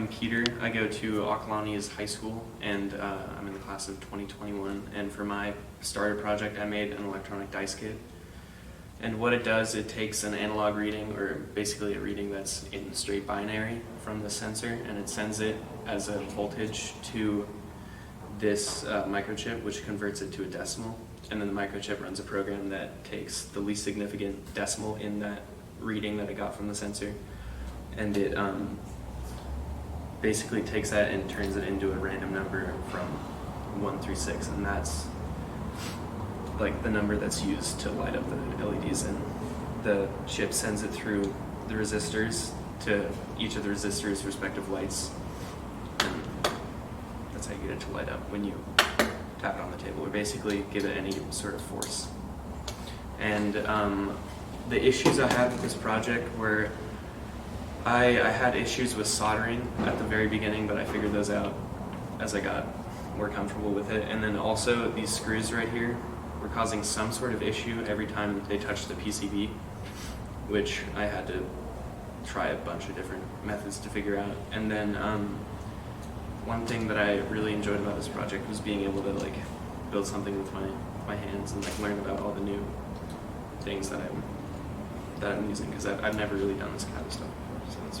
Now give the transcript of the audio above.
Peter. I go to Ocalanes High School, and I'm in the class of 2021. And for my starter project, I made an electronic dice kit. And what it does, it takes an analog reading, or basically a reading that's in straight binary from the sensor, and it sends it as a voltage to this microchip, which converts it to a decimal. And then the microchip runs a program that takes the least significant decimal in that reading that it got from the sensor, and it basically takes that and turns it into a random number from 1 through 6, and that's like the number that's used to light up the LEDs, and the chip sends it through the resistors to each of the resistors' respective lights, and that's how you get it to light up when you tap it on the table, or basically give it any sort of force. And the issues I had with this project were I had issues with soldering at the very beginning, but I figured those out as I got more comfortable with it. And then also these screws right here were causing some sort of issue every time they touched the PCB, which I had to try a bunch of different methods to figure out. And then one thing that I really enjoyed about this project was being able to like build something with my hands and like learn about all the new things that I'm using, because I've never really done this kind of stuff before, so it's